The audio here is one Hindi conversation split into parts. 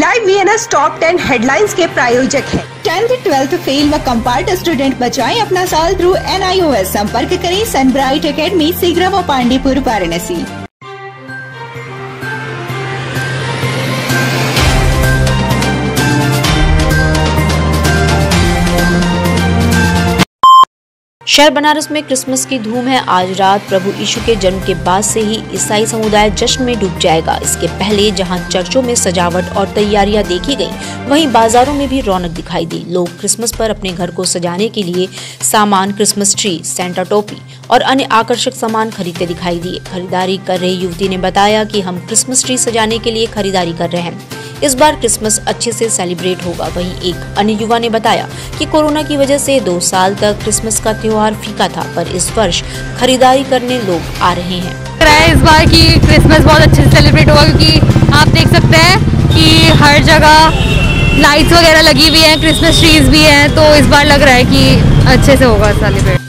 लाइव VNS टॉप 10 हेडलाइंस के प्रायोजक हैं। 10th 12th फेल व कंपार्ट स्टूडेंट बचाएं अपना साल थ्रू NIOS। संपर्क करें सनब्राइट एकेडमी सीगरा व पांडेपुर वाराणसी। शहर बनारस में क्रिसमस की धूम है। आज रात प्रभु यीशु के जन्म के बाद से ही ईसाई समुदाय जश्न में डूब जाएगा। इसके पहले जहां चर्चों में सजावट और तैयारियां देखी गई, वहीं बाजारों में भी रौनक दिखाई दी। लोग क्रिसमस पर अपने घर को सजाने के लिए सामान, क्रिसमस ट्री, सेंटा टोपी और अन्य आकर्षक सामान खरीदते दिखाई दिए। खरीदारी कर रही युवती ने बताया कि हम क्रिसमस ट्री सजाने के लिए खरीदारी कर रहे हैं। इस बार क्रिसमस अच्छे से सेलिब्रेट होगा। वहीं एक अन्य युवा ने बताया कि कोरोना की वजह से 2 साल तक क्रिसमस का त्योहार फीका था, पर इस वर्ष खरीदारी करने लोग आ रहे हैं। इस बार की क्रिसमस बहुत अच्छे से सेलिब्रेट होगा, क्योंकि आप देख सकते हैं कि हर जगह लाइट्स वगैरह लगी हुई हैं, क्रिसमस ट्रीज भी हैं, तो इस बार लग रहा है कि अच्छे से होगा सेलिब्रेट।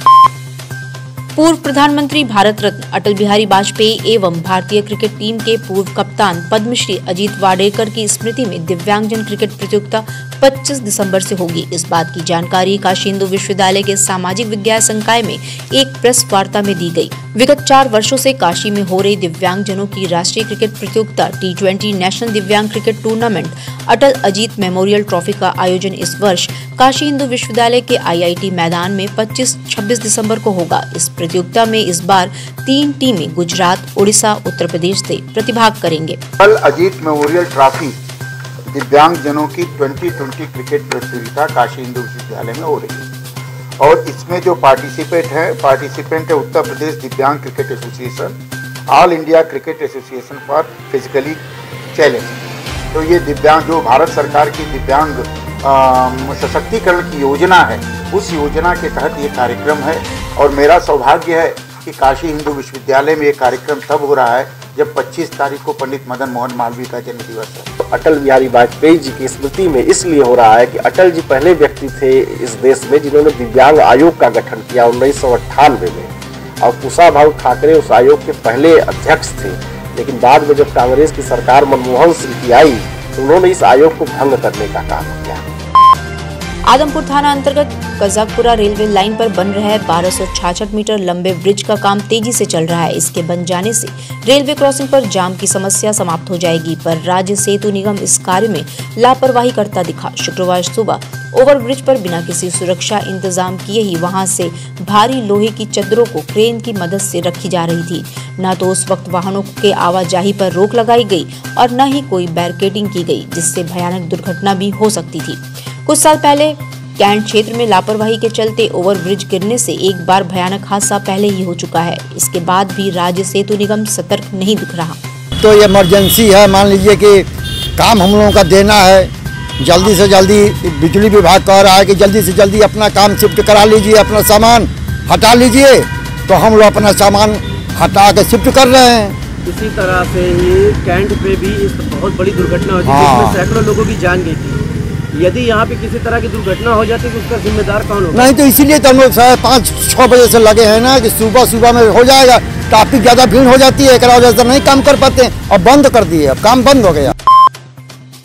पूर्व प्रधानमंत्री भारत रत्न अटल बिहारी वाजपेयी एवं भारतीय क्रिकेट टीम के पूर्व कप्तान पद्मश्री अजीत वाडेकर की स्मृति में दिव्यांगजन क्रिकेट प्रतियोगिता 25 दिसंबर से होगी। इस बात की जानकारी काशी हिंदू विश्वविद्यालय के सामाजिक विज्ञान संकाय में एक प्रेस वार्ता में दी गई। विगत 4 वर्षों से काशी में हो रही दिव्यांगजनों की राष्ट्रीय क्रिकेट प्रतियोगिता T20 नेशनल दिव्यांग क्रिकेट टूर्नामेंट अटल अजीत मेमोरियल ट्रॉफी का आयोजन इस वर्ष काशी हिंदू विश्वविद्यालय के IIT मैदान में 25-26 दिसंबर को होगा। इस प्रतियोगिता में इस बार 3 टीमें गुजरात, उड़ीसा, उत्तर प्रदेश से प्रतिभाग करेंगे। अटल अजीत मेमोरियल ट्रॉफी दिव्यांगजनों की 2020 क्रिकेट प्रतियोगिता काशी हिंदू विश्वविद्यालय में हो रही है और इसमें जो पार्टिसिपेंट है उत्तर प्रदेश दिव्यांग cricket association, all India cricket association for physically challenge. तो ये दिव्यांग जो भारत सरकार की दिव्यांग सशक्तिकरण की योजना है, उस योजना के तहत ये कार्यक्रम है और मेरा सौभाग्य है कि काशी हिंदू विश्वविद्यालय में ये कार्यक्रम तब हो रहा है जब 25 तारीख को पंडित मदन मोहन मालवीय का जन्म दिवस है। अटल बिहारी वाजपेयी जी की स्मृति में इसलिए हो रहा है कि अटल जी पहले व्यक्ति थे इस देश में जिन्होंने दिव्यांग आयोग का गठन किया 1998 में, और कुशाभाऊ ठाकरे उस आयोग के पहले अध्यक्ष थे। लेकिन बाद में जब कांग्रेस की सरकार मनमोहन सिंह की आई तो उन्होंने इस आयोग को भंग करने का काम किया। आदमपुर थाना अंतर्गत कजाकपुरा रेलवे लाइन पर बन रहा है 1266 मीटर लंबे ब्रिज का काम तेजी से चल रहा है। इसके बन जाने से रेलवे क्रॉसिंग पर जाम की समस्या समाप्त हो जाएगी, पर राज्य सेतु निगम इस कार्य में लापरवाही करता दिखा। शुक्रवार सुबह ओवरब्रिज पर बिना किसी सुरक्षा इंतजाम किए ही वहां से भारी लोहे की चद्दरों को क्रेन की मदद से रखी जा रही थी। न तो उस वक्त वाहनों के आवाजाही पर रोक लगाई गई और न ही कोई बैरिकेडिंग की गई, जिससे भयानक दुर्घटना भी हो सकती थी। कुछ साल पहले कैंट क्षेत्र में लापरवाही के चलते ओवरब्रिज गिरने से एक बार भयानक हादसा पहले ही हो चुका है। इसके बाद भी राज्य सेतु निगम सतर्क नहीं दिख रहा। तो ये इमरजेंसी है, मान लीजिए कि काम हम लोगों का देना है, जल्दी से जल्दी बिजली विभाग कह रहा है कि जल्दी से जल्दी अपना काम शिफ्ट करा लीजिए, अपना सामान हटा लीजिए, तो हम लोग अपना सामान हटा के शिफ्ट कर रहे हैं। इसी तरह से ही कैंट पे भी इस बहुत बड़ी दुर्घटना हुई थी, जिसमें सैकड़ों लोगों की जान गई थी। यदि यहाँ पे किसी तरह की दुर्घटना हो जाती तो उसका जिम्मेदार कौन होगा? नहीं, तो इसीलिए तो हम लोग 5-6 बजे से लगे हैं ना कि सुबह में हो जाएगा। काफी ज्यादा भीड़ हो जाती है, एक वजह से नहीं काम कर पाते हैं और बंद कर दिए, अब काम बंद हो गया।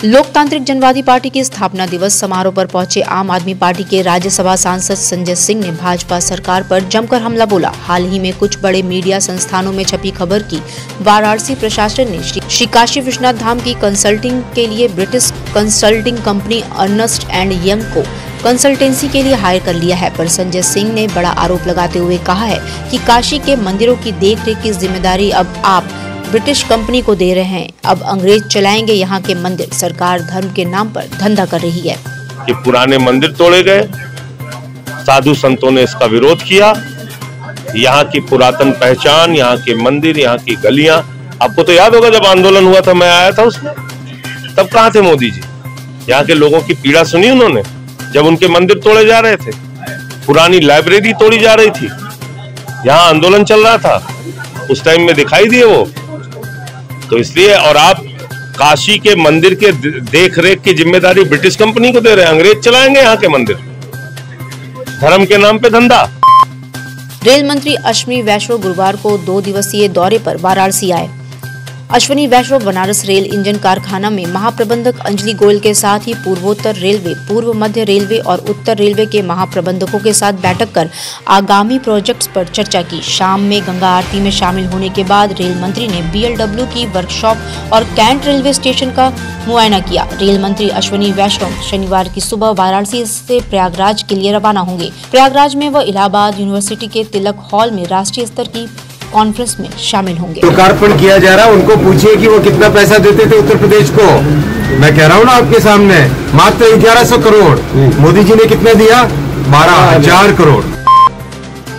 लोकतांत्रिक जनवादी पार्टी के स्थापना दिवस समारोह पर पहुंचे आम आदमी पार्टी के राज्यसभा सांसद संजय सिंह ने भाजपा सरकार पर जमकर हमला बोला। हाल ही में कुछ बड़े मीडिया संस्थानों में छपी खबर की वाराणसी प्रशासन ने श्री काशी विश्वनाथ धाम की कंसल्टिंग के लिए British consulting company Ernst and Young को कंसल्टेंसी के लिए हायर कर लिया है। पर संजय सिंह ने बड़ा आरोप लगाते हुए कहा है कि काशी के मंदिरों की देखरेख की जिम्मेदारी अब आप ब्रिटिश कंपनी को दे रहे हैं। अब अंग्रेज चलाएंगे यहाँ के मंदिर। सरकार धर्म के नाम पर धंधा कर रही है। ये पुराने मंदिर तोड़े गए, साधु संतों ने इसका विरोध किया। यहाँ की पुरातन पहचान, यहाँ के मंदिर, यहाँ की गलियां, आपको तो याद होगा जब आंदोलन हुआ था, मैं आया था उसमें, तब कहाँ थे मोदी जी? यहाँ के लोगों की पीड़ा सुनी उन्होंने जब उनके मंदिर तोड़े जा रहे थे, पुरानी लाइब्रेरी तोड़ी जा रही थी, यहाँ आंदोलन चल रहा था, उस टाइम में दिखाई दिए वो। तो इसलिए, और आप काशी के मंदिर के देख रेख की जिम्मेदारी ब्रिटिश कंपनी को दे रहे हैं। अंग्रेज चलाएंगे यहाँ के मंदिर, धर्म के नाम पे धंधा। रेल मंत्री अश्विनी वैष्णव गुरुवार को 2 दिवसीय दौरे पर वाराणसी आए। अश्वनी वैष्णव बनारस रेल इंजन कारखाना में महाप्रबंधक अंजलि गोयल के साथ ही पूर्वोत्तर रेलवे, पूर्व मध्य रेलवे और उत्तर रेलवे के महाप्रबंधकों के साथ बैठक कर आगामी प्रोजेक्ट्स पर चर्चा की। शाम में गंगा आरती में शामिल होने के बाद रेल मंत्री ने BLW की वर्कशॉप और कैंट रेलवे स्टेशन का मुआयना किया। रेल मंत्री अश्वनी वैष्णव शनिवार की सुबह वाराणसी से प्रयागराज के लिए रवाना होंगे। प्रयागराज में वह इलाहाबाद यूनिवर्सिटी के तिलक हॉल में राष्ट्रीय स्तर की कॉन्फ्रेंस में शामिल होंगे। लोकार्पण किया जा रहा है, उनको पूछिए कि वो कितना पैसा देते थे उत्तर प्रदेश को। मैं कह रहा हूँ ना आपके सामने, मात्र 1100 करोड़। मोदी जी ने कितना दिया? 12,000 करोड़।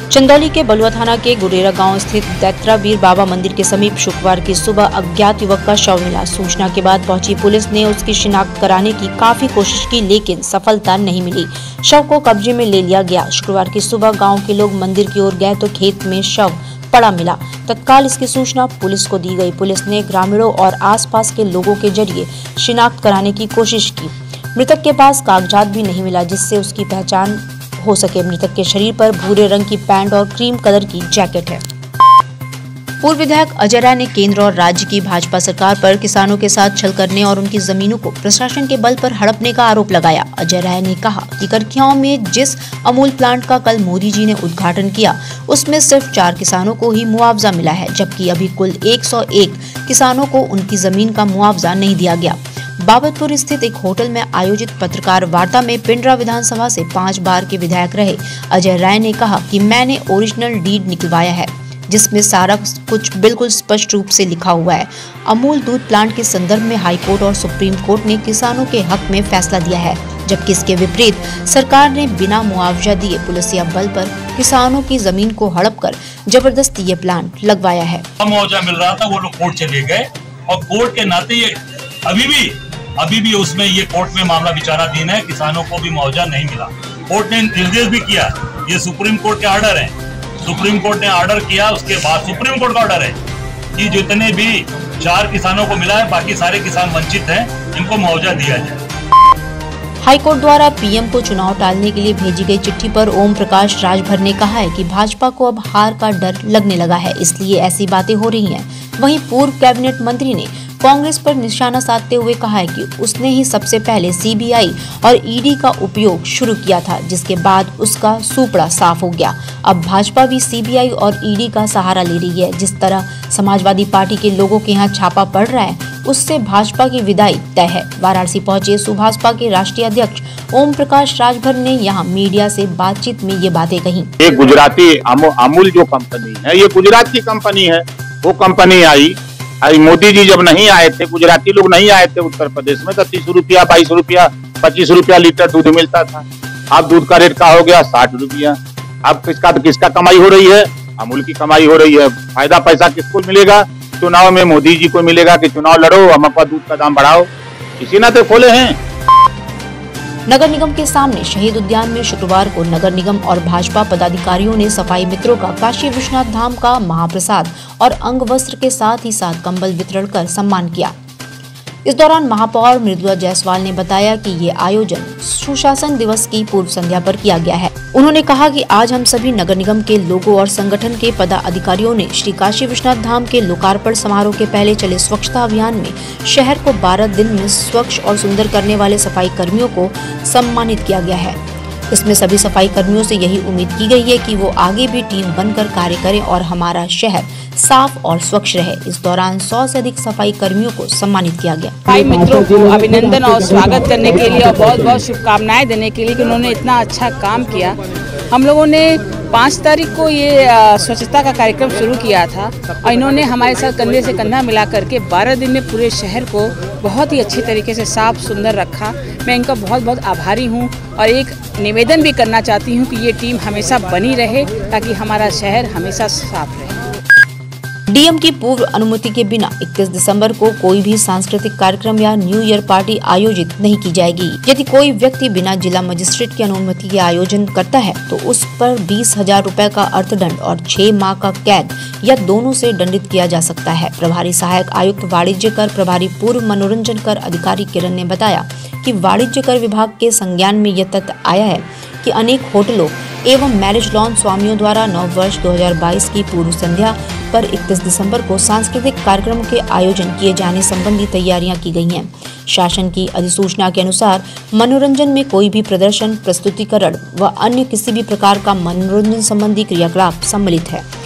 चंदौली के बलुआ थाना के गुरेरा गांव स्थित दैत्रावीर बाबा मंदिर के समीप शुक्रवार की सुबह अज्ञात युवक का शव मिला। सूचना के बाद पहुंची पुलिस ने उसकी शिनाख्त कराने की काफी कोशिश की, लेकिन सफलता नहीं मिली। शव को कब्जे में ले लिया गया। शुक्रवार की सुबह गांव के लोग मंदिर की ओर गए तो खेत में शव पड़ा मिला। तत्काल इसकी सूचना पुलिस को दी गई। पुलिस ने ग्रामीणों और आसपास के लोगों के जरिए शिनाख्त कराने की कोशिश की। मृतक के पास कागजात भी नहीं मिला जिससे उसकी पहचान हो सके। मृतक के शरीर पर भूरे रंग की पैंट और क्रीम कलर की जैकेट है। पूर्व विधायक अजय राय ने केंद्र और राज्य की भाजपा सरकार पर किसानों के साथ छल करने और उनकी जमीनों को प्रशासन के बल पर हड़पने का आरोप लगाया। अजय राय ने कहा कि करखियाओं में जिस अमूल प्लांट का कल मोदी जी ने उद्घाटन किया उसमें सिर्फ 4 किसानों को ही मुआवजा मिला है, जबकि अभी कुल 101 किसानों को उनकी जमीन का मुआवजा नहीं दिया गया। बाबतपुर स्थित एक होटल में आयोजित पत्रकार वार्ता में पिंडरा विधानसभा से 5 बार के विधायक रहे अजय राय ने कहा कि मैंने ओरिजिनल डीड निकलवाया है जिसमें सारा कुछ बिल्कुल स्पष्ट रूप से लिखा हुआ है। अमूल दूध प्लांट के संदर्भ में हाई कोर्ट और सुप्रीम कोर्ट ने किसानों के हक में फैसला दिया है, जबकि इसके विपरीत सरकार ने बिना मुआवजा दिए पुलिसिया बल पर किसानों की जमीन को हड़प कर जबरदस्ती ये प्लांट लगवाया है। मुआवजा मिल रहा था, वो लोग कोर्ट चले गए और कोर्ट के नाते ये अभी भी उसमें ये कोर्ट में मामला विचाराधीन है। किसानों को भी मुआवजा नहीं मिला। कोर्ट ने निर्देश भी किया, ये सुप्रीम कोर्ट के ऑर्डर है। सुप्रीम कोर्ट ने ऑर्डर किया, उसके बाद सुप्रीम कोर्ट का ऑर्डर है कि जितने भी 4 किसानों को मिला है बाकी सारे किसान वंचित हैं, इनको मुआवजा दिया जाए। हाईकोर्ट द्वारा पीएम को चुनाव टालने के लिए भेजी गई चिट्ठी पर ओम प्रकाश राजभर ने कहा है कि भाजपा को अब हार का डर लगने लगा है, इसलिए ऐसी बातें हो रही हैं। वहीं पूर्व कैबिनेट मंत्री ने कांग्रेस पर निशाना साधते हुए कहा है कि उसने ही सबसे पहले सीबीआई और ईडी का उपयोग शुरू किया था, जिसके बाद उसका सूपड़ा साफ हो गया। अब भाजपा भी सीबीआई और ईडी का सहारा ले रही है। जिस तरह समाजवादी पार्टी के लोगों के यहाँ छापा पड़ रहा है उससे भाजपा की विदाई तय है। वाराणसी पहुंचे सुभाषपा के राष्ट्रीय अध्यक्ष ओम प्रकाश राजभर ने यहाँ मीडिया से बातचीत में ये बातें कही। ये गुजराती अमूल जो कंपनी है, ये गुजरात की कंपनी है। वो कंपनी आई मोदी जी जब नहीं आए थे, गुजराती लोग नहीं आए थे उत्तर प्रदेश में, तो 30 रुपया, 22 रुपया, 25 रुपया लीटर दूध मिलता था। अब दूध का रेट का हो गया 60 रुपया। अब किसका कमाई हो रही है? अमूल की कमाई हो रही है। फायदा पैसा किसको मिलेगा? चुनाव में मोदी जी को मिलेगा कि चुनाव लड़ो, हम अपना दूध का दाम बढ़ाओ। इसी नाते खोले हैं। नगर निगम के सामने शहीद उद्यान में शुक्रवार को नगर निगम और भाजपा पदाधिकारियों ने सफाई मित्रों का काशी विश्वनाथ धाम का महाप्रसाद और अंग वस्त्र के साथ ही साथ कंबल वितरण कर सम्मान किया। इस दौरान महापौर मृदुला जायसवाल ने बताया कि ये आयोजन सुशासन दिवस की पूर्व संध्या पर किया गया है। उन्होंने कहा कि आज हम सभी नगर निगम के लोगों और संगठन के पदाधिकारियों ने श्री काशी विश्वनाथ धाम के लोकार्पण समारोह के पहले चले स्वच्छता अभियान में शहर को 12 दिन में स्वच्छ और सुंदर करने वाले सफाई कर्मियों को सम्मानित किया गया है। इसमें सभी सफाई कर्मियों से यही उम्मीद की गई है कि वो आगे भी टीम बनकर कार्य करें और हमारा शहर साफ और स्वच्छ रहे। इस दौरान 100 से अधिक सफाई कर्मियों को सम्मानित किया गया। सफाई मित्रों को अभिनंदन और स्वागत करने के लिए और बहुत बहुत शुभकामनाएं देने के लिए कि उन्होंने इतना अच्छा काम किया। हम लोगों ने 5 तारीख को ये स्वच्छता का कार्यक्रम शुरू किया था और इन्होंने हमारे साथ कंधे से कंधा मिला करके 12 दिन में पूरे शहर को बहुत ही अच्छी तरीके से साफ सुंदर रखा। मैं इनका बहुत बहुत आभारी हूँ और एक निवेदन भी करना चाहती हूँ कि ये टीम हमेशा बनी रहे ताकि हमारा शहर हमेशा साफ रहे। डीएम की पूर्व अनुमति के बिना 31 दिसंबर को कोई भी सांस्कृतिक कार्यक्रम या न्यू ईयर पार्टी आयोजित नहीं की जाएगी। यदि कोई व्यक्ति बिना जिला मजिस्ट्रेट की अनुमति के आयोजन करता है तो उस पर 20,000 रुपए का अर्थदंड और 6 माह का कैद या दोनों से दंडित किया जा सकता है। प्रभारी सहायक आयुक्त वाणिज्य कर प्रभारी पूर्व मनोरंजन कर अधिकारी किरण ने बताया कि वाणिज्य कर विभाग के संज्ञान में यह तथ्य आया है कि अनेक होटलों एवं मैरिज लॉन स्वामियों द्वारा नव वर्ष 2022 की पूर्व संध्या पर 31 दिसंबर को सांस्कृतिक कार्यक्रमों के आयोजन किए जाने संबंधी तैयारियां की गई हैं। शासन की अधिसूचना के अनुसार मनोरंजन में कोई भी प्रदर्शन, प्रस्तुतिकरण व अन्य किसी भी प्रकार का मनोरंजन संबंधी क्रियाकलाप सम्मिलित है।